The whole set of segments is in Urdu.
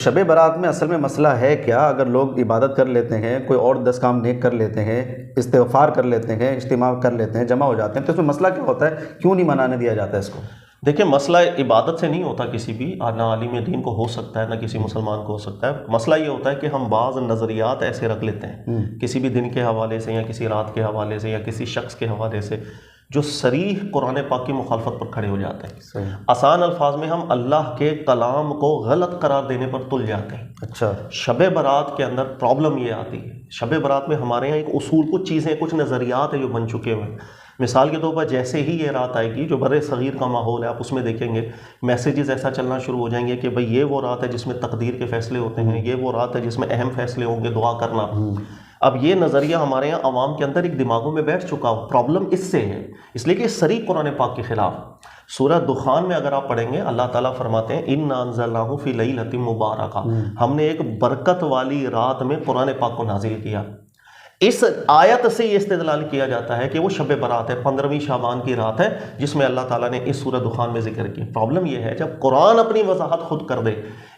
شب برات میں اصل میں مسئلہ ہے کیا؟ اگر لوگ عبادت کر لیتے ہیں، کوئی اور 10 کام نیک کر لیتے ہیں، استغفار کر لیتے ہیں، اجتماع کر لیتے ہیں، جمع ہو جاتے ہیں، تو اس میں مسئلہ کیا ہوتا ہے؟ کیوں نہیں منانے دیا جاتا ہے اس کو؟ دیکھیں، مسئلہ عبادت سے نہیں ہوتا کسی بھی، نہ عالم دین کو ہو سکتا ہے نہ کسی مسلمان کو ہو سکتا ہے۔ مسئلہ یہ ہوتا ہے کہ ہم بعض نظریات ایسے رکھ لیتے ہیں کسی بھی دن کے حوالے سے یا کسی رات کے حوالے سے یا کسی شخص کے حوالے سے، جو صریح قرآن پاک کی مخالفت پر کھڑے ہو جاتے ہیں۔ آسان الفاظ میں ہم اللہ کے کلام کو غلط قرار دینے پر تل جاتے ہیں۔ اچھا، شب برات کے اندر پرابلم یہ آتی ہے، شب برات میں ہمارے یہاں ایک اصول، کچھ چیزیں، کچھ نظریات ہیں جو بن چکے ہوئے ہیں۔ مثال کے طور پر جیسے ہی یہ رات آئے گی، جو بر صغیر کا ماحول ہے، آپ اس میں دیکھیں گے میسیجز ایسا چلنا شروع ہو جائیں گے کہ بھئی یہ وہ رات ہے جس میں تقدیر کے فیصلے ہوتے ہیں، یہ وہ رات ہے جس میں اہم فیصلے ہوں گے، دعا کرنا۔ اب یہ نظریہ ہمارے یہاں عوام کے اندر ایک دماغوں میں بیٹھ چکا ہو۔ پرابلم اس سے ہے، اس لیے کہ صریح قرآن پاک کے خلاف۔ سورہ دخان میں اگر آپ پڑھیں گے، اللہ تعالیٰ فرماتے ہیں اِنَّا أَنزَلْنَاهُ فِي لَيْلَةٍ مُبَارَكَةٍ، ہم نے ایک برکت والی رات میں قرآن پاک کو نازل کیا۔ اس آیت سے یہ استدلال کیا جاتا ہے کہ وہ شب برات ہے، 15ویں شعبان کی رات ہے، جس میں اللہ تعالیٰ نے اس سورہ دخان میں ذکر کی۔ پرابلم یہ ہے جب قرآن اپنی وضاحت خود کر دے،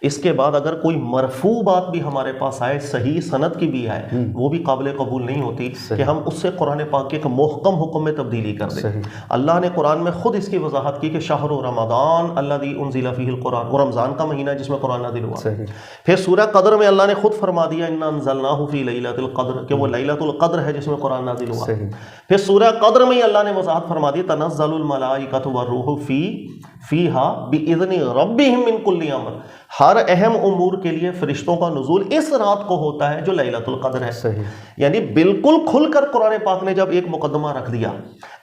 اس کے بعد اگر کوئی مرفوع بات بھی ہمارے پاس آئے، صحیح سند کی بھی آئے، وہ بھی قابل قبول نہیں ہوتی کہ ہم اس سے قرآن پاک کے ایک محکم حکم میں تبدیلی کر دیں۔ اللہ نے قرآن میں خود اس کی وضاحت کی کہ شہر رمضان الذی انزل فیہ القرآن، وہ رمضان کا مہینہ ہے جس میں قرآن نازل ہوا۔ پھر سورہ قدر میں اللہ نے خود فرما دیا اِنَّا أَنزَلْنَاهُ فِي لَيْلَةِ الْقَدْرِ، کہ وہ لیلۃ القدر ہے جس میں قرآن نازل ہوا۔ پھر سورہ قدر میں اللہ نے وضاحت فرما دی تنزل الملائکۃ والروح فیہا بإذن ربہم من کل امر، ہر اہم امور کے لیے فرشتوں کا نزول اس رات کو ہوتا ہے جو لیلۃ القدر ہے۔ یعنی بالکل کھل کر قرآن پاک نے جب ایک مقدمہ رکھ دیا،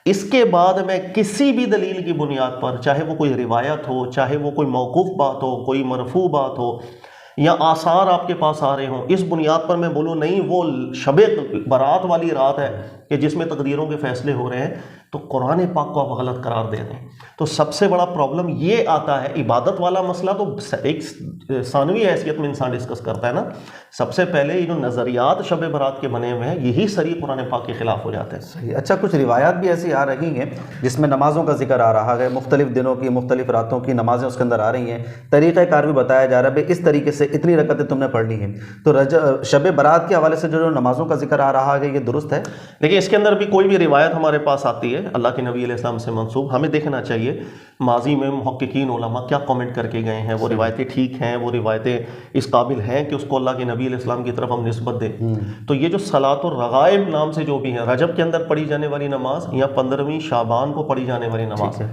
اس کے بعد میں کسی بھی دلیل کی بنیاد پر، چاہے وہ کوئی روایت ہو، چاہے وہ کوئی موقوف بات ہو، کوئی مرفوع بات ہو، یا آثار آپ کے پاس آ رہے ہوں، اس بنیاد پر میں بولوں نہیں وہ شب برات والی رات ہے کہ جس میں تقدیروں کے فیصلے ہو رہے ہیں، تو قرآن پاک کو آپ غلط قرار دے دیں۔ تو سب سے بڑا پرابلم یہ آتا ہے۔ عبادت والا مسئلہ تو ایک ثانوی حیثیت میں انسان ڈسکس کرتا ہے نا، سب سے پہلے یہ جو نظریات شب برات کے بنے ہوئے ہیں، یہی صریح قرآن پاک کے خلاف ہو جاتے ہیں۔ صحیح۔ اچھا، کچھ روایات بھی ایسی آ رہی ہیں جس میں نمازوں کا ذکر آ رہا ہے، مختلف دنوں کی مختلف راتوں کی نمازیں اس کے اندر آ رہی ہیں، طریقہ کار بھی بتایا جا رہا ہے بھائی اس طریقے سے اتنی رکعتیں تم نے پڑھنی ہیں۔ تو شب برات کے حوالے سے جو نمازوں کا ذکر آ رہا ہے، یہ درست ہے؟ لیکن اس کے اندر بھی کوئی بھی روایت ہمارے پاس آتی ہے اللہ کے نبی علیہ السلام سے منسوب، ہمیں دیکھنا چاہیے ماضی میں محققین علماء کیا کامنٹ کر کے گئے ہیں، وہ روایتیں ٹھیک ہیں، وہ روایتیں اس قابل ہیں کہ اس کو اللہ کے نبی علیہ السلام کی طرف ہم نسبت دیں۔ تو یہ جو صلاۃ الرغائب نام سے جو بھی ہیں، رجب کے اندر پڑھی جانے والی نماز یا 15ویں شعبان کو پڑھی جانے والی نماز ہے،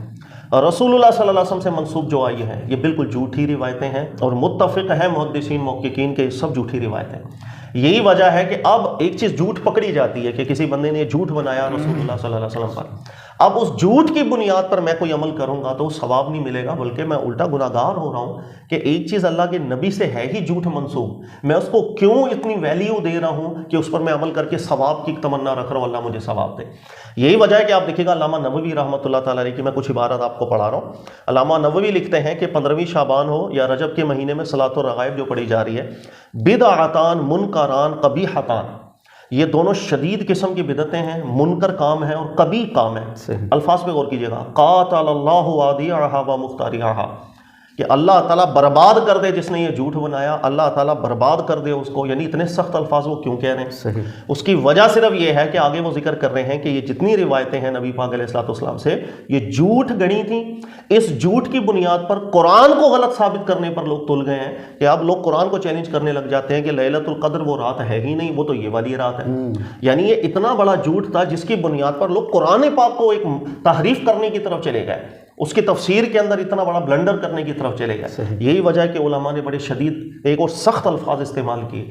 رسول اللہ صلی اللہ علیہ وسلم سے منسوب جو آئی ہیں، یہ بالکل جھوٹی روایتیں ہیں، اور متفق ہیں محدثین محققین کے سب جھوٹی روایتیں۔ یہی وجہ ہے کہ اب ایک چیز جھوٹ پکڑی جاتی ہے کہ کسی بندے نے جھوٹ بنایا رسول اللہ صلی اللہ علیہ وسلم پر، اب اس جھوٹ کی بنیاد پر میں کوئی عمل کروں گا تو وہ ثواب نہیں ملے گا، بلکہ میں الٹا گناہگار ہو رہا ہوں کہ ایک چیز اللہ کے نبی سے ہے ہی جھوٹ منسوب، میں اس کو کیوں اتنی ویلیو دے رہا ہوں کہ اس پر میں عمل کر کے ثواب کی تمنا رکھ رہا ہوں، اللہ مجھے ثواب دے۔ یہی وجہ ہے کہ آپ دیکھیے گا علامہ نووی رحمۃ اللہ تعالیٰ علیہ کی میں کچھ عبارت آپ کو پڑھا رہا ہوں۔ علامہ نووی لکھتے ہیں کہ 15ویں شعبان ہو یا رجب کے مہینے میں صلاۃ الرغائب جو پڑھی جا رہی ہے، بدعتان منکران قبیحتان، یہ دونوں شدید قسم کی بدعتیں ہیں، منکر کام ہے اور قبیح کام ہے۔ الفاظ پہ غور کیجیے گا، قاتل اللہ وادعھا ومخترعھا، کہ اللہ تعالیٰ برباد کر دے جس نے یہ جھوٹ بنایا، اللہ تعالیٰ برباد کر دے اس کو۔ یعنی اتنے سخت الفاظ وہ کیوں کہہ رہے ہیں؟ اس کی وجہ صرف یہ ہے کہ آگے وہ ذکر کر رہے ہیں کہ یہ جتنی روایتیں ہیں نبی پاک علیہ الصلوۃ والسلام سے، یہ جھوٹ گڑی تھیں، اس جھوٹ کی بنیاد پر قرآن کو غلط ثابت کرنے پر لوگ تل گئے ہیں کہ اب لوگ قرآن کو چیلنج کرنے لگ جاتے ہیں کہ لیلۃ القدر وہ رات ہے ہی نہیں، وہ تو یہ والی رات ہے۔ یعنی یہ اتنا بڑا جھوٹ تھا جس کی بنیاد پر لوگ قرآن پاک کو ایک تحریف کرنے کی طرف چلے گئے، اس کی تفسیر کے اندر اتنا بڑا بلنڈر کرنے کی طرف چلے گئے۔ یہی وجہ ہے کہ علماء نے بڑے شدید ایک اور سخت الفاظ استعمال کیے۔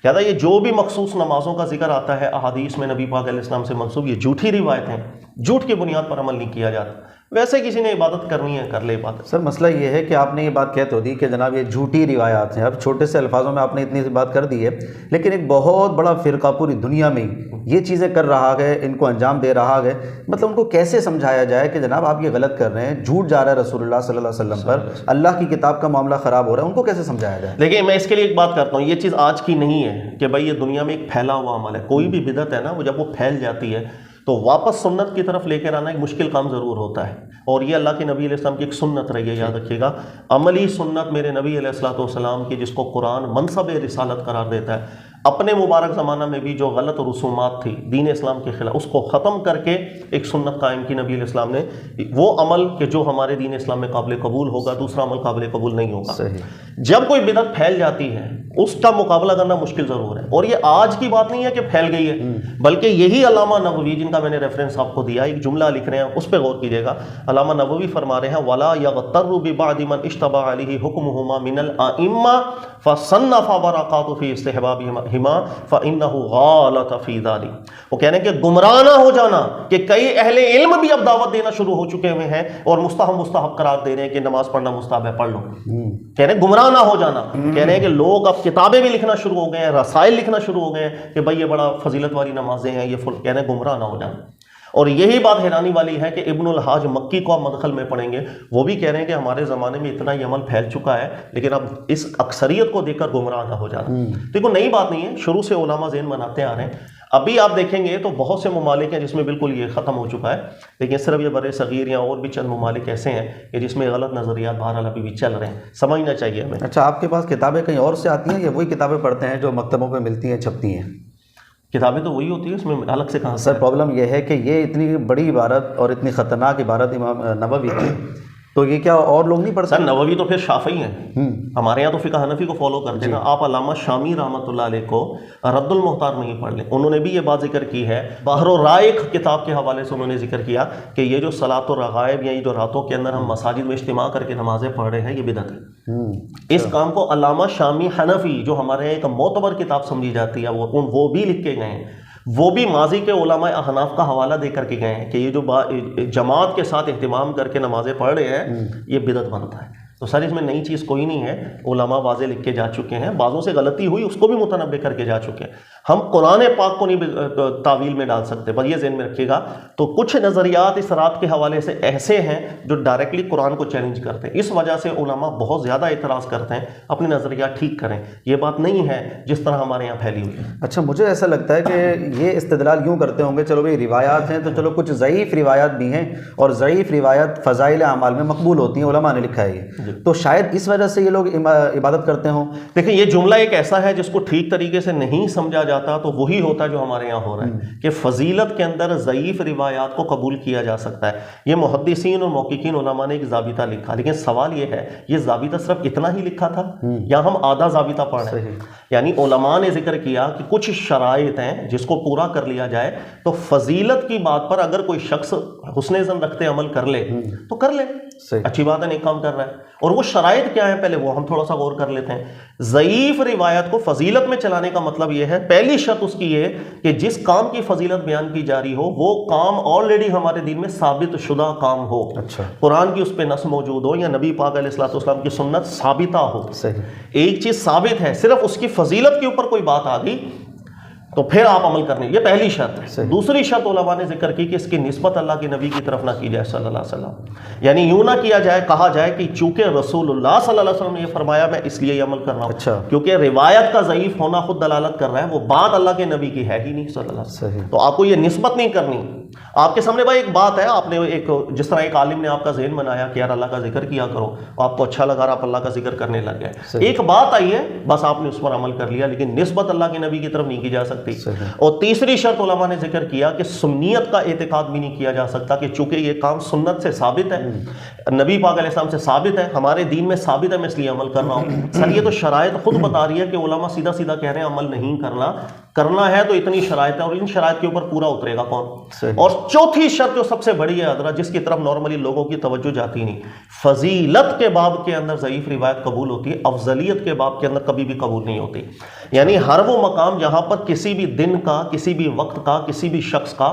لہٰذا یہ جو بھی مخصوص نمازوں کا ذکر آتا ہے احادیث میں نبی پاک علیہ السلام سے منسوب، یہ جھوٹی روایت ہیں، جھوٹ کی بنیاد پر عمل نہیں کیا جاتا۔ ویسے کسی نے عبادت کرنی ہے کر لے عبادت۔ سر مسئلہ یہ ہے کہ آپ نے یہ بات کہتے ہو دی کہ جناب یہ جھوٹی روایات ہیں، اب چھوٹے سے الفاظوں میں آپ نے اتنی سی بات کر دی ہے، لیکن ایک بہت بڑا فرقہ پوری دنیا میں یہ چیزیں کر رہا ہے، ان کو انجام دے رہا ہے، مطلب ان کو کیسے سمجھایا جائے کہ جناب آپ یہ غلط کر رہے ہیں، جھوٹ جا رہا ہے رسول اللہ صلی اللہ علیہ وسلم پر، اللہ کی کتاب کا معاملہ خراب ہو رہا ہے، ان کو کیسے سمجھایا جائے؟ لیکن میں اس کے لیے ایک بات کرتا ہوں، یہ چیز آج کی نہیں ہے کہ بھائی یہ دنیا میں ایک پھیلا ہوا عمل ہے۔ کوئی بھی بدعت ہے نا، وہ جب وہ پھیل جاتی ہے تو واپس سنت کی طرف لے کر آنا ایک مشکل کام ضرور ہوتا ہے، اور یہ اللہ کے نبی علیہ السلام کی ایک سنت رہی ہے، یاد رکھیے گا، عملی سنت میرے نبی علیہ الصلوۃ والسلام کی، جس کو قرآن منصب رسالت قرار دیتا ہے۔ اپنے مبارک زمانہ میں بھی جو غلط رسومات تھی دین اسلام کے خلاف، اس کو ختم کر کے ایک سنت قائم کی نبی علیہ السلام نے، وہ عمل کہ جو ہمارے دین اسلام میں قابل قبول ہوگا، دوسرا عمل قابل قبول نہیں ہوگا۔ صحیح۔ جب کوئی بدعت پھیل جاتی ہے اس کا مقابلہ کرنا مشکل ضرور ہے، اور یہ آج کی بات نہیں ہے کہ پھیل گئی ہے، بلکہ یہی علامہ نووی، جن کا میں نے ریفرنس آپ کو دیا، ایک جملہ لکھ رہے ہیں، اس پہ غور کیجیے گا۔ علامہ نووی فرما رہے ہیں وَلَا يَغْتَرُّ بِبَعْدِ مَنْ اشْتَبَهَ عَلَيْهِ حُكْمُهُمَا مِنَ الْأَئِمَّةِ فَصَنَّفَ بَرَكَاتُ فِي اسْتِحْبَابِهِمَا فَإِنَّهُ غَالَطَ فِي ذَلِكَ۔ وہ کہنے کہ گمراہ نہ ہو جانا کہ کئی اہل علم بھی اب دعوت دینا شروع ہو چکے ہوئے ہیں اور مستحب قرار دے رہے ہیں کہ نماز پڑھنا مستحب ہے، پڑھ لو۔ کہہ رہے ہیں گمراہ نہ ہو جانا، کہہ رہے ہیں کہ لوگ اب کتابیں بھی لکھنا شروع ہو گئے ہیں، رسائل لکھنا شروع ہو گئے ہیں کہ بھائی یہ بڑا فضیلت والی نمازیں ہیں، یہ کہہ رہے ہیں گمراہ نہ ہو جانا۔ اور یہی بات حیرانی والی ہے کہ ابن الحاج مکی کو آپ مدخل میں پڑھیں گے، وہ بھی کہہ رہے ہیں کہ ہمارے زمانے میں اتنا یہ عمل پھیل چکا ہے، لیکن اب اس اکثریت کو دیکھ کر گمراہ نہ ہو جانا۔ دیکھو نئی بات نہیں ہے، شروع سے علماء ذہن بناتے آ رہے ہیں۔ ابھی آپ دیکھیں گے تو بہت سے ممالک ہیں جس میں بالکل یہ ختم ہو چکا ہے، لیکن صرف یہ بر صغیر یا اور بھی چند ممالک ایسے ہیں کہ جس میں غلط نظریات بہرحال ابھی بھی چل رہے ہیں، سمجھنا چاہیے ہمیں۔ اچھا، آپ کے پاس کتابیں کہیں اور سے آتی ہیں یا وہی کتابیں پڑھتے ہیں جو مکتبوں پہ ملتی ہیں، چھپتی ہیں؟ کتابیں تو وہی ہوتی ہیں، اس میں الگ سے کہاں؟ سر پرابلم یہ ہے کہ یہ اتنی بڑی عبارت اور اتنی خطرناک عبارت امام نووی کی، تو یہ کیا اور لوگ نہیں پڑھ سر سکتے؟ نووی تو پھر شافعی ہیں، ہمارے یہاں تو فقہ حنفی کو فالو کرتے ہیں نا۔ آپ علامہ شامی رحمۃ اللہ علیہ کو رد المختار میں ہی پڑھ لیں، انہوں نے بھی یہ بات ذکر کی ہے، بحر الرائق کتاب کے حوالے سے انہوں نے ذکر کیا کہ یہ جو صلاۃ الرغائب یا یہ جو راتوں کے اندر ہم مساجد میں اجتماع کر کے نمازیں پڑھ رہے ہیں، یہ بدعت ہے۔ اس کام کو علامہ شامی حنفی، جو ہمارے یہاں ایک معتبر کتاب سمجھی جاتی ہے، وہ بھی لکھ کے گئے ہیں، وہ بھی ماضی کے علماء احناف کا حوالہ دے کر کے گئے ہیں کہ یہ جو جماعت کے ساتھ اہتمام کر کے نمازیں پڑھ رہے ہیں، یہ بدعت بنتا ہے۔ تو سر اس میں نئی چیز کوئی نہیں ہے، علماء واضح لکھ کے جا چکے ہیں، بعضوں سے غلطی ہوئی اس کو بھی متنبع کر کے جا چکے ہیں۔ ہم قرآن پاک کو نہیں تعویل میں ڈال سکتے، بس یہ ذہن میں رکھیے گا۔ تو کچھ نظریات اس رات کے حوالے سے ایسے ہیں جو ڈائریکٹلی قرآن کو چیلنج کرتے ہیں، اس وجہ سے علماء بہت زیادہ اعتراض کرتے ہیں، اپنے نظریات ٹھیک کریں۔ یہ بات نہیں ہے جس طرح ہمارے یہاں پھیلی ہوئی ہے۔ اچھا، مجھے ایسا لگتا ہے کہ یہ استدلال یوں کرتے ہوں گے، چلو بھائی روایات ہیں تو چلو کچھ ضعیف روایات بھی ہیں، اور ضعیف روایت فضائل اعمال میں مقبول ہوتی ہیں، علماء نے لکھا ہے یہ، تو شاید اس وجہ سے یہ لوگ عبادت کرتے ہوں۔ دیکھیں یہ جملہ ایک ایسا ہے جس کو ٹھیک طریقے سے نہیں سمجھا جاتا تو وہی ہوتا ہے جو ہمارے یہاں ہو رہا ہے کہ فضیلت کے اندر ضعیف روایات کو قبول کیا جا سکتا ہے۔ یہ محدثین اور محققین علماء نے ایک ضابطہ لکھا، لیکن سوال یہ ہے یہ ضابطہ صرف اتنا ہی لکھا تھا یا ہم آدھا ضابطہ پڑھ رہے ہیں؟ یعنی علماء نے ذکر کیا کہ کچھ شرائط ہیں جس کو پورا کر لیا جائے تو فضیلت کی بات پر اگر کوئی شخص حسن ظن رکھتے عمل کر لے تو کر لے، اچھی بات ہے، نیک کام کر رہا ہے۔ اور وہ شرائط کیا ہے پہلے وہ ہم تھوڑا سا غور کر لیتے ہیں۔ ضعیف روایت کو فضیلت میں چلانے کا مطلب یہ ہے، پہلی شرط اس کی یہ کہ جس کام کی فضیلت بیان کی جا رہی ہو وہ کام آلریڈی ہمارے دین میں ثابت شدہ کام ہو، قرآن کی اس پہ نص موجود ہو یا نبی پاک علیہ الصلوۃ والسلام کی سنت ثابتہ ہو۔ ایک چیز ثابت ہے، صرف اس کی فضیلت کے اوپر کوئی بات آ گئی تو پھر آپ عمل کرنے، یہ پہلی شرط ہے۔ دوسری شرط علماء نے ذکر کی کہ اس کی نسبت اللہ کے نبی کی طرف نہ کی جائے صلی اللہ علیہ وسلم، یعنی یوں نہ کیا جائے، کہا جائے کہ چونکہ رسول اللہ صلی اللہ علیہ وسلم نے یہ فرمایا میں اس لیے یہ عمل کر رہا ہوں، کیونکہ روایت کا ضعیف ہونا خود دلالت کر رہا ہے وہ بات اللہ کے نبی کی ہے ہی نہیں صلی اللہ علیہ وسلم، تو آپ کو یہ نسبت نہیں کرنی۔ آپ کے سامنے بھائی ایک بات ہے، آپ نے ایک جس طرح ایک عالم نے آپ کا ذہن بنایا کہ یار اللہ کا ذکر کیا کرو، آپ کو اچھا لگا، آپ اللہ کا ذکر کرنے لگ گئے، ایک بات آئی ہے بس آپ نے اس پر عمل کر لیا، لیکن نسبت اللہ کے نبی کی طرف نہیں کی جا سکتی۔ اور تیسری شرط علماء نے ذکر کیا کہ سنیت کا اعتقاد بھی نہیں کیا جا سکتا کہ چونکہ یہ کام سنت سے ثابت ہے، نبی پاک علیہ السلام سے ثابت ہے، ہمارے دین میں ثابت ہے، میں اس لیے عمل کر رہا ہوں۔ سر یہ تو شرائط خود بتا رہی ہے کہ علماء سیدھا سیدھا کہہ رہے ہیں عمل نہیں کرنا ہے تو اتنی شرائط ہے، اور ان شرائط کے اوپر پورا اترے گا کون؟ اور چوتھی شرط جو سب سے بڑی ہے حضرت، جس کی طرف نارملی لوگوں کی توجہ جاتی نہیں، فضیلت کے باب کے اندر ضعیف روایت قبول ہوتی ہے، افضلیت کے باب کے اندر کبھی بھی قبول نہیں ہوتی۔ یعنی ہر وہ مقام جہاں پر کسی بھی دن کا، کسی بھی وقت کا، کسی بھی شخص کا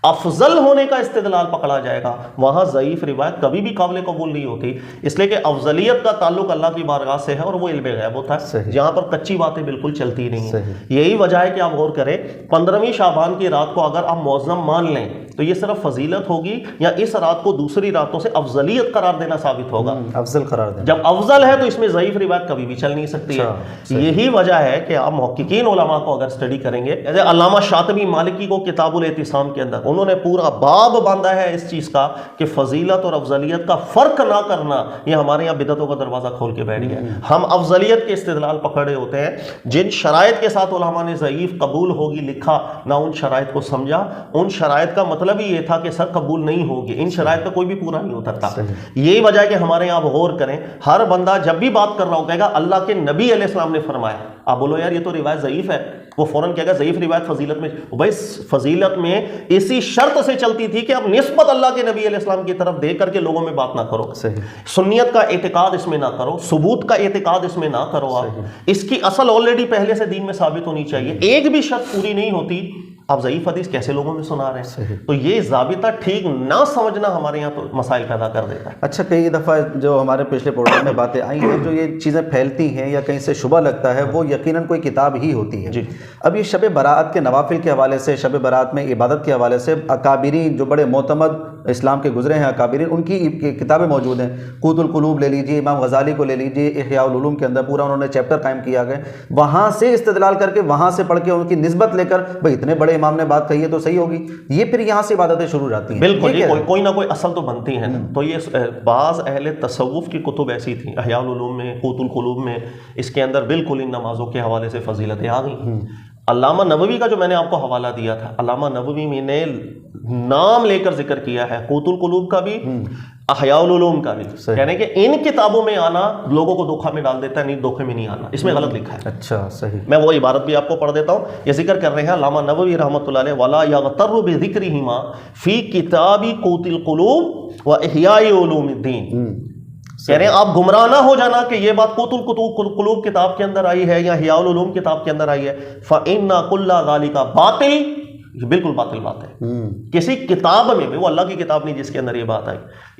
افضل ہونے کا استدلال پکڑا جائے گا، وہاں ضعیف روایت کبھی بھی قابل قبول نہیں ہوتی، اس لیے کہ افضلیت کا تعلق اللہ کی بارگاہ سے ہے اور وہ علم غیب ہوتا ہے جہاں پر کچی باتیں بالکل چلتی نہیں ہیں۔ یہی وجہ ہے کہ آپ غور کریں 15ویں شعبان کی رات کو اگر آپ معظم مان لیں تو یہ صرف فضیلت ہوگی یا اس رات کو دوسری راتوں سے افضلیت قرار دینا ثابت ہوگا؟ افضل قرار دینا. جب افضل ہے تو اس میں ضعیف روایت کبھی بھی چل نہیں سکتی ہے. یہی وجہ ہے کہ آپ محققین علماء کو اگر اسٹڈی کریں گے، جیسے علامہ شاطبی مالکی کو کتاب الاعتصام کے اندر انہوں نے پورا باب باندھا ہے اس چیز کا کہ فضیلت اور افضلیت کا فرق نہ کرنا یہ ہمارے یہاں بدعتوں کا دروازہ کھول کے بیٹھ گیا. ہم افضلیت کے استدلال پکڑے ہوتے ہیں، جن شرائط کے ساتھ علماء نے ضعیف قبول ہوگی لکھا نہ ان شرائط کو سمجھا. ان شرائط کا مطلب ہی یہ تھا کہ سر قبول نہیں ہوگی، ان شرائط کا کوئی بھی پورا نہیں اترتا. یہی وجہ ہے کہ ہمارے یہاں آپ غور کریں، ہر بندہ جب بھی بات کر رہا ہو کہے گا اللہ کے نبی علیہ السلام نے فرمایا. آپ بولو یار یہ تو روایت ضعیف ہے، وہ فوراً کہے گا ضعیف روایت فضیلت میں. بھائی فضیلت میں اسی شرط سے چلتی تھی کہ اب نسبت اللہ کے نبی علیہ السلام کی طرف دے کر کے لوگوں میں بات نہ کرو، سنیت کا اعتقاد اس میں نہ کرو، ثبوت کا اعتقاد اس میں نہ کرو. آپ اس کی اصل آلریڈی پہلے سے دین میں ثابت ہونی چاہیے. ایک بھی شرط پوری نہیں ہوتی، آپ ضعیف حدیث کیسے لوگوں میں سنا رہے ہیں؟ تو یہ ضابطہ ٹھیک نہ سمجھنا ہمارے یہاں تو مسائل پیدا کر دیتا ہے. اچھا، کئی دفعہ جو ہمارے پچھلے پروگرام میں باتیں آئی ہیں، جو یہ چیزیں پھیلتی ہیں یا کہیں سے شبہ لگتا ہے، وہ یقیناً کوئی کتاب ہی ہوتی ہے. اب یہ شب برات کے نوافل کے حوالے سے، شب برات میں عبادت کے حوالے سے اکابرین جو بڑے معتمد اسلام کے گزرے ہیں اکابرین، ان کی کتابیں موجود ہیں. قوت القلوب لے لیجیے، امام غزالی کو لے لیجیے، احیاء العلوم کے اندر پورا انہوں نے چیپٹر قائم کیا گیا. وہاں سے استدلال کر کے، وہاں سے پڑھ کے ان کی نسبت لے کر بھائی اتنے بڑے امام نے بات کہی ہے تو صحیح ہوگی. یہ پھر یہاں سے عبادتیں شروع ہو جاتی ہیں. بالکل، کوئی نہ کوئی اصل تو بنتی ہے. تو یہ بعض اہل تصوف کی کتب ایسی تھیں، احیاء العلوم میں، قوت القلوب میں، اس کے اندر بالکل ان نمازوں کے حوالے سے فضیلتیں آ گئیں. علامہ نووی کا جو میں نے آپ کو حوالہ دیا تھا، علامہ نووی میں نے نام لے کر ذکر کیا ہے قوت القلوب کا بھی، احیاء العلوم کا بھی. یعنی کہ ان کتابوں میں آنا لوگوں کو دھوکہ میں ڈال دیتا ہے، نہیں دھوکے میں نہیں آنا، اس میں غلط لکھا ہے. اچھا صحیح. میں وہ عبارت بھی آپ کو پڑھ دیتا ہوں. یہ ذکر کر رہے ہیں علامہ نووی رحمۃ اللہ علیہ، وَلَا يَغْتَرُّ بِذِكْرِهِمَا فِي كِتَابِ قُوتِ الْقُلُوبِ وَإِحْيَاءِ عُلُومِ الدِّينِ. کہہ رہے ہیں آپ گمراہ نہ ہو جانا کہ یہ بات قوت القلوب کتاب کے اندر آئی ہے یا احیاء العلوم کتاب کے اندر آئی ہے. فَإِنَّ كُلَّ ذَلِكَ باطل، یہ بالکل باطل بات ہے. کسی کتاب میں بھی، وہ اللہ کی کتاب نہیں جس کے اندر یہ بات آئی.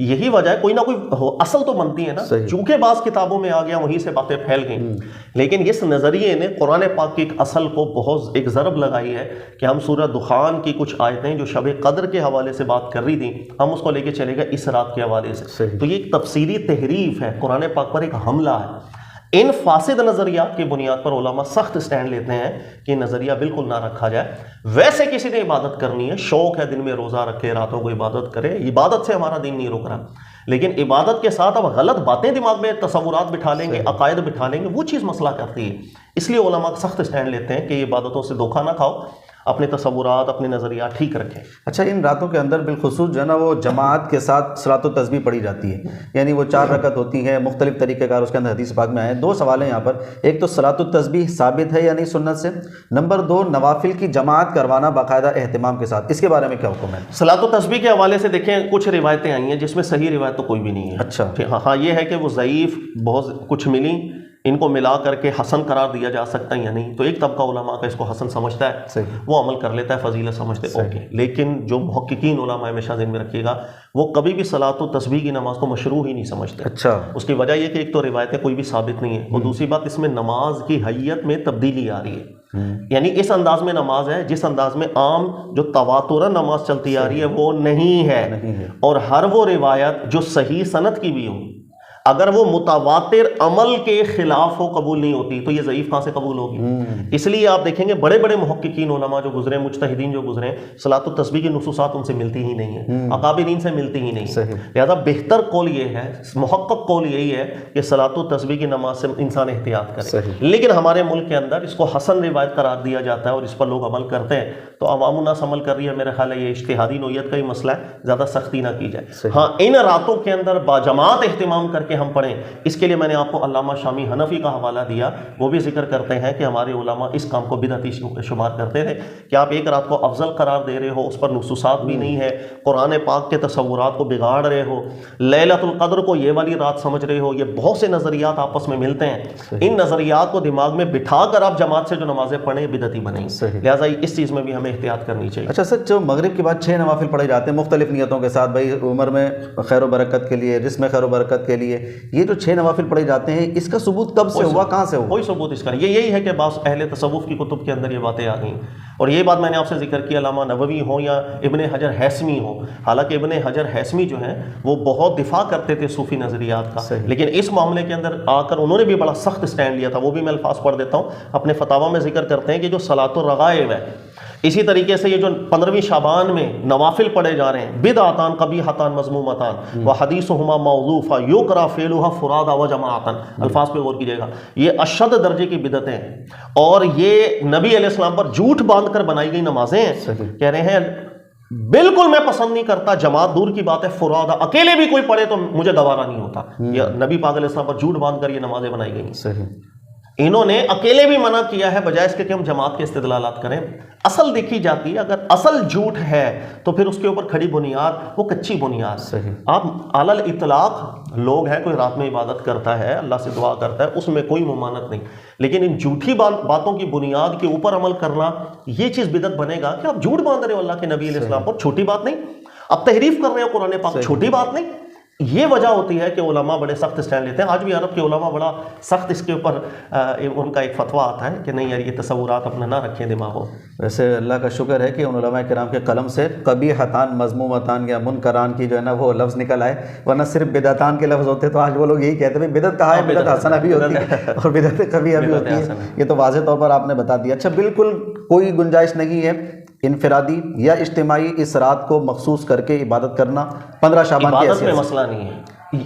یہی وجہ ہے کوئی نہ کوئی اصل تو بنتی ہے نا. چونکہ بعض کتابوں میں آ گیا وہیں سے باتیں پھیل گئیں. لیکن اس نظریے نے قرآن پاک کی ایک اصل کو بہت ایک ضرب لگائی ہے کہ ہم سورہ دخان کی کچھ آیتیں جو شب قدر کے حوالے سے بات کر رہی تھیں، ہم اس کو لے کے چلے گئے اس رات کے حوالے سے. تو یہ ایک تفسیری تحریف ہے، قرآن پاک پر ایک حملہ ہے. ان فاسد نظریات کی بنیاد پر علماء سخت سٹینڈ لیتے ہیں کہ نظریہ بالکل نہ رکھا جائے. ویسے کسی نے عبادت کرنی ہے، شوق ہے دن میں روزہ رکھے، راتوں کو عبادت کرے، عبادت سے ہمارا دین نہیں رک رہا. لیکن عبادت کے ساتھ اب غلط باتیں دماغ میں تصورات بٹھا لیں گے، عقائد بٹھا لیں گے، وہ چیز مسئلہ کرتی ہے. اس لیے علماء سخت سٹینڈ لیتے ہیں کہ عبادتوں سے دھوکہ نہ کھاؤ، اپنے تصورات، اپنے نظریات ٹھیک رکھیں. اچھا، ان راتوں کے اندر بالخصوص جو ہے نا وہ جماعت کے ساتھ صلاۃ و تسبیح پڑھی جاتی ہے، یعنی وہ 4 رکعت ہوتی ہے، مختلف طریقہ کار اس کے اندر حدیث پاک میں آئے ہیں. 2 سوال ہیں یہاں پر. ایک تو صلاۃ و تسبیح ثابت ہے یا نہیں سنت سے؟ نمبر 2، نوافل کی جماعت کروانا باقاعدہ اہتمام کے ساتھ، اس کے بارے میں کیا حکم ہے؟ صلاۃ و تسبیح کے حوالے سے دیکھیں کچھ روایتیں آئی ہیں جس میں صحیح روایت تو کوئی بھی نہیں ہے. اچھا. ہاں یہ ہے کہ وہ ضعیف بہت کچھ ملی، ان کو ملا کر کے حسن قرار دیا جا سکتا ہے یا نہیں. تو ایک طبقہ علماء کا اس کو حسن سمجھتا ہے، وہ عمل کر لیتا ہے، فضیلت سمجھتے اوکے. لیکن جو محققین علماء ہمیشہ ذہن میں رکھیے گا، وہ کبھی بھی صلاۃ و تسبیح کی نماز کو مشروع ہی نہیں سمجھتے. اچھا. اس کی وجہ یہ کہ ایک تو روایتیں کوئی بھی ثابت نہیں ہے، اور دوسری بات اس میں نماز کی حیت میں تبدیلی آ رہی ہے. یعنی اس انداز میں نماز ہے جس انداز میں عام جو تواترا نماز چلتی آ رہی ہے وہ نہیں ہے. اور ہر وہ روایت جو صحیح سند کی بھی ہو، اگر وہ متواتر عمل کے خلاف ہو قبول نہیں ہوتی، تو یہ ضعیف کہاں سے قبول ہوگی؟ اس لیے آپ دیکھیں گے بڑے بڑے محققین علماء جو گزرے، مجتہدین جو گزرے، صلاۃ التسبیح کی نصوصات ان سے ملتی ہی نہیں ہیں، اکابرین سے ملتی ہی نہیں. لہذا بہتر قول یہ ہے، محقق قول یہی ہے کہ صلاۃ التسبیح کی نماز سے انسان احتیاط کرے. لیکن ہمارے ملک کے اندر اس کو حسن روایت قرار دیا جاتا ہے اور اس پر لوگ عمل کرتے ہیں، تو عوام الناس عمل کر رہی ہے. میرا خیال ہے یہ اجتہادی نوعیت کا ہی مسئلہ ہے، زیادہ سختی نہ کی جائے. ہاں ان راتوں کے اندر باجماعت اہتمام کر کے ہم پڑھیں. اس کے لیے میں نے آپ کو علامہ شامی حنفی کا حوالہ دیا، وہ بھی ذکر کرتے ہیں کہ ہمارے علماء اس کام کو بدعتی شمار کرتے تھے کہ آپ ایک رات کو افضل قرار دے رہے ہو، اس پر نصوصات بھی نہیں ہے، قرآن پاک کے تصورات کو بگاڑ رہے ہو، لیلۃ القدر کو یہ والی رات سمجھ رہے ہو. یہ بہت سے نظریات آپس میں ملتے ہیں. ان نظریات کو دماغ میں بٹھا کر آپ جماعت سے جو نمازیں پڑھیں بدعتی بنیں. لہٰذا اس چیز میں بھی ہمیں احتیاط کرنی چاہیے. اچھا سر، جو مغرب کے بعد 6 نوافل پڑھے جاتے ہیں مختلف نیتوں کے ساتھ، بھائی عمر میں خیر و برکت کے لیے، رزق میں خیر و برکت کے لیے، یہ جو 6 نوافل پڑھے جاتے ہیں، اس کا ثبوت کب سے ہوا، کہاں سے ہوا؟ کوئی ثبوت اس کا یہی ہے کہ بعض اہل تصوف کی کتب کے اندر یہ باتیں آ گئیں. اور یہ بات میں نے آپ سے ذکر کیا، علامہ نووی ہوں یا ابن حجر ہیثمی ہوں، حالانکہ ابن حجر ہیثمی جو ہیں وہ بہت دفاع کرتے تھے صوفی نظریات کا، لیکن اس معاملے کے اندر آ کر انہوں نے بھی بڑا سخت اسٹینڈ لیا تھا. وہ بھی میں الفاظ پڑھ دیتا ہوں، اپنے فتاویٰ میں ذکر کرتے ہیں کہ جو صلاۃ الرغائب ہے، اسی طریقے سے یہ جو 15ویں شعبان میں نوافل پڑھے جا رہے ہیں، بدعتان قبیحتان مذمومتان وحدیثہما موضوفہ یکرہ فعلھا فرادا وجماعتان، الفاظ پہ غور کیجیے گا، یہ اشد درجے کی بدعتیں ہیں، اور یہ نبی علیہ السلام پر جھوٹ باندھ کر بنائی گئی نمازیں ہیں. کہہ رہے ہیں بالکل میں پسند نہیں کرتا، جماعت دور کی بات ہے، فرادا اکیلے بھی کوئی پڑھے تو مجھے گوارا نہیں ہوتا. یہ نبی پاک علیہ السلام پر جھوٹ باندھ کر یہ نمازیں بنائی گئی ہیں. انہوں نے اکیلے بھی منع کیا ہے، بجائے اس کے کہ ہم جماعت کے استدلالات کریں. اصل دیکھی جاتی ہے، اگر اصل جھوٹ ہے تو پھر اس کے اوپر کھڑی بنیاد وہ کچی بنیاد. آپ علی الاطلاق لوگ ہیں، کوئی رات میں عبادت کرتا ہے، اللہ سے دعا کرتا ہے، اس میں کوئی ممانعت نہیں، لیکن ان جھوٹی باتوں کی بنیاد کے اوپر عمل کرنا یہ چیز بدعت بنے گا کہ آپ جھوٹ باندھ رہے ہو اللہ کے نبی علیہ السلام پر. چھوٹی بات نہیں، آپ تحریف کر رہے ہو قرآن پاک، چھوٹی بات نہیں. یہ وجہ ہوتی ہے کہ علماء بڑے سخت اسٹینڈ لیتے ہیں. آج بھی عرب کے علماء بڑا سخت اس کے اوپر ان کا ایک فتویٰ آتا ہے کہ نہیں یار یہ تصورات اپنا نہ رکھیں دماغوں. ویسے اللہ کا شکر ہے کہ ان علماء کرام کے قلم سے قبیحتان مذمومتان یا منکران کی جو ہے نا وہ لفظ نکل آئے، ورنہ صرف بدعتان کے لفظ ہوتے تو آج وہ لوگ یہی کہتے ہیں بدعت کہا ہے، بدعت حسنہ بھی ہوتی ہے اور بدعت قبیحہ بھی ہوتی ہے. یہ تو واضح طور پر آپ نے بتا دیا. اچھا، بالکل کوئی گنجائش نہیں ہے انفرادی یا اجتماعی اس رات کو مخصوص کر کے عبادت کرنا 15 شعبان کی عبادت میں مسئلہ نہیں ہے.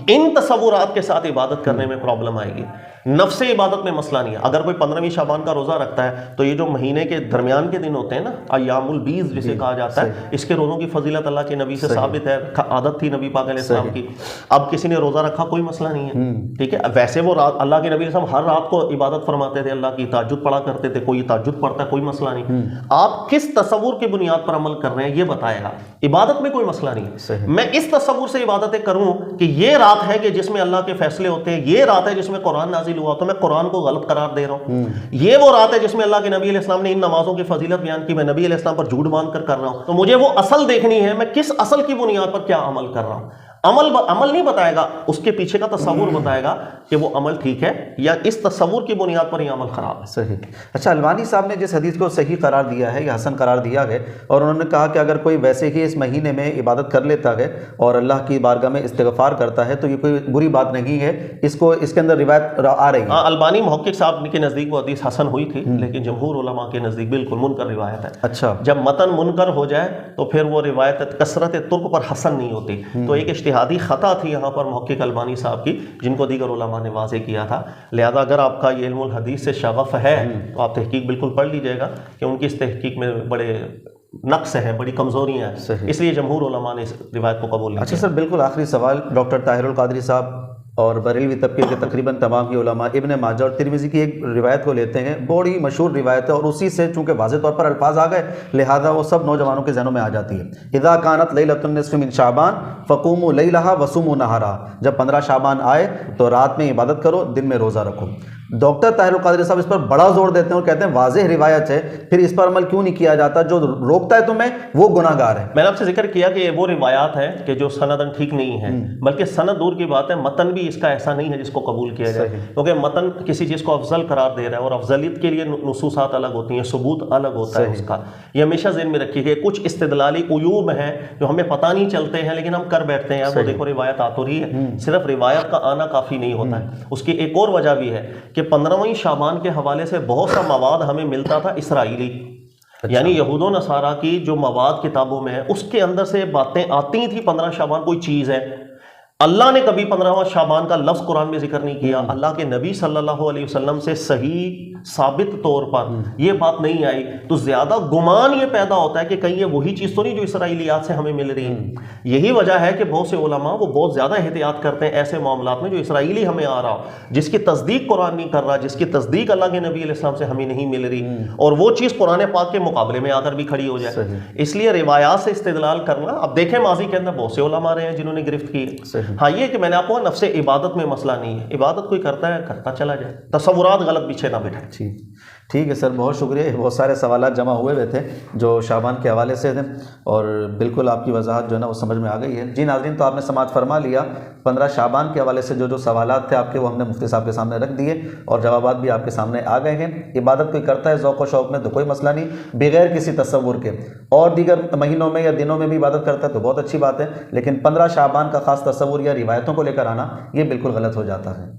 ان تصورات کے ساتھ عبادت کرنے میں پرابلم آئے گی. نفس عبادت میں مسئلہ نہیں ہے. اگر کوئی 15ویں شعبان کا روزہ رکھتا ہے تو یہ جو مہینے کے درمیان کے دن ہوتے ہیں نا، ایام البیض جسے کہا جاتا ہے، اس کے روزوں کی فضیلت اللہ کے نبی سے ثابت ہے، عادت تھی نبی پاک علیہ السلام کی. اب کسی نے روزہ رکھا کوئی مسئلہ نہیں ہے، ٹھیک ہے. ویسے وہ رات اللہ کے نبی علیہ السلام ہر رات کو عبادت فرماتے تھے، اللہ کی تہجد پڑھا کرتے تھے، کوئی تہجد پڑھتا ہے کوئی مسئلہ نہیں. آپ کس تصور کی بنیاد پر عمل کر رہے ہیں یہ بتائے گا. عبادت میں کوئی مسئلہ نہیں ہے. میں اس تصور سے عبادتیں کروں کہ یہ رات ہے کہ جس میں اللہ کے فیصلے ہوتے ہیں، یہ رات ہے جس میں قرآن نازل ہوا، تو میں قرآن کو غلط قرار دے رہا ہوں. یہ وہ رات ہے جس میں اللہ کے نبی علیہ السلام نے ان نمازوں کی فضیلت بیان کی، میں نبی علیہ السلام پر جھوٹ باندھ کر رہا ہوں. تو مجھے وہ اصل دیکھنی ہے، میں کس اصل کی بنیاد پر کیا عمل کر رہا ہوں. عمل نہیں بتائے گا، اس کے پیچھے کا تصور بتائے گا کہ وہ عمل ٹھیک ہے یا اس تصور کی بنیاد پر یہ عمل خراب ہے. صحیح. اچھا، البانی صاحب نے جس حدیث کو صحیح قرار دیا ہے یا حسن قرار دیا ہے، اور انہوں نے کہا کہ اگر کوئی ویسے ہی اس مہینے میں عبادت کر لیتا ہے اور اللہ کی بارگاہ میں استغفار کرتا ہے تو یہ کوئی بری بات نہیں ہے، اس کے اندر روایت آ رہی ہے. البانی محقق صاحب کے نزدیک وہ حدیث حسن ہوئی تھی، لیکن جمہور علماء کے نزدیک بالکل منکر روایت ہے. اچھا، جب متن منکر ہو جائے تو پھر وہ روایت کثرت ترک پر حسن نہیں ہوتی. تو ایک اجتہادی خطا تھی یہاں پر محقق البانی صاحب کی، جن کو دیگر علماء نے واضح کیا تھا. لہذا اگر آپ کا یہ علم الحدیث سے شغف ہے تو آپ تحقیق بالکل پڑھ لیجئے گا کہ ان کی اس تحقیق میں بڑے نقص ہیں، بڑی کمزوریاں ہیں، اس لیے جمہور علماء نے اس روایت کو قبول نہیں کیا. اچھا سر، بالکل آخری سوال. ڈاکٹر طاہر القادری صاحب اور بریلوی طبقے کے تقریباً تمام کی علماء ابن ماجہ اور ترمذی کی ایک روایت کو لیتے ہیں، بڑی مشہور روایت ہے، اور اسی سے چونکہ واضح طور پر الفاظ آ گئے لہذا وہ سب نوجوانوں کے ذہنوں میں آ جاتی ہے. اذا کانت لیلۃ النصف من شعبان فقوموا لیلھا وصوموا نہارھا. جب 15 شعبان آئے تو رات میں عبادت کرو، دن میں روزہ رکھو. ڈاکٹر طاہر القادری صاحب اس پر بڑا زور دیتے ہیں اور کہتے ہیں واضح روایت ہے، پھر اس پر عمل کیوں نہیں کیا جاتا؟ جو روکتا ہے تمہیں وہ گناہ گار ہے. میں نے آپ سے ذکر کیا کہ وہ روایات ہے کہ جو سندن ٹھیک نہیں ہے، بلکہ سند دور کی بات ہے، متن بھی اس کا ایسا نہیں ہے جس کو قبول کیا جائے، کیونکہ متن کسی چیز کو افضل قرار دے رہا ہے، اور افضلیت کے لیے نصوصات الگ ہوتی ہیں، ثبوت الگ ہوتا ہے اس کا. یہ ہمیشہ ذہن میں رکھیے کہ کچھ استدلالی عیوب ہیں جو ہمیں پتہ نہیں چلتے ہیں لیکن ہم کر بیٹھتے ہیں. وہ دیکھو روایت آ تو رہی ہے، صرف روایت کا آنا کافی نہیں ہوتا ہے. اس کی ایک اور وجہ بھی ہے کہ 15ویں شعبان کے حوالے سے بہت سا مواد ہمیں ملتا تھا اسرائیلی، یعنی یہود و نصارہ کی جو مواد کتابوں میں ہے اس کے اندر سے باتیں آتی تھیں. 15 شعبان کوئی چیز ہے، اللہ نے کبھی 15واں شعبان کا لفظ قرآن میں ذکر نہیں کیا. اللہ کے نبی صلی اللہ علیہ وسلم سے صحیح ثابت طور پر یہ بات نہیں آئی، تو زیادہ گمان یہ پیدا ہوتا ہے کہ کہیں یہ وہی چیز تو نہیں جو اسرائیلیات سے ہمیں مل رہی ہے. یہی وجہ ہے کہ بہت سے علماء وہ بہت زیادہ احتیاط کرتے ہیں ایسے معاملات میں جو اسرائیلی ہمیں آ رہا ہو، جس کی تصدیق قرآن نہیں کر رہا، جس کی تصدیق اللہ کے نبی علیہ السلام سے ہمیں نہیں مل رہی، اور وہ چیز قرآن پاک کے مقابلے میں آ کر بھی کھڑی ہو جائے. اس لیے روایات سے استدلال کرنا، اب دیکھیں ماضی کے اندر بہت سے علماء رہے ہیں جنہوں نے گرفت کی. ہاں، یہ کہ میں نے آپ کو نفس عبادت میں مسئلہ نہیں ہے، عبادت کوئی کرتا ہے کرتا چلا جائے، تصورات غلط پیچھے نہ بٹھائے. ٹھیک ہے سر، بہت شکریہ. بہت سارے سوالات جمع ہوئے ہوئے تھے جو شعبان کے حوالے سے تھے، اور بالکل آپ کی وضاحت جو ہے نا وہ سمجھ میں آ گئی ہے. جی ناظرین، تو آپ نے سماعت فرما لیا. 15 شعبان کے حوالے سے جو سوالات تھے آپ کے، وہ ہم نے مفتی صاحب کے سامنے رکھ دیے، اور جوابات بھی آپ کے سامنے آ گئے ہیں. عبادت کوئی کرتا ہے ذوق و شوق میں تو کوئی مسئلہ نہیں، بغیر کسی تصور کے. اور دیگر مہینوں میں یا دنوں میں بھی عبادت کرتا ہے تو بہت اچھی بات ہے، لیکن 15 شعبان کا خاص تصور یا روایتوں کو لے کر آنا یہ بالکل غلط ہو جاتا ہے.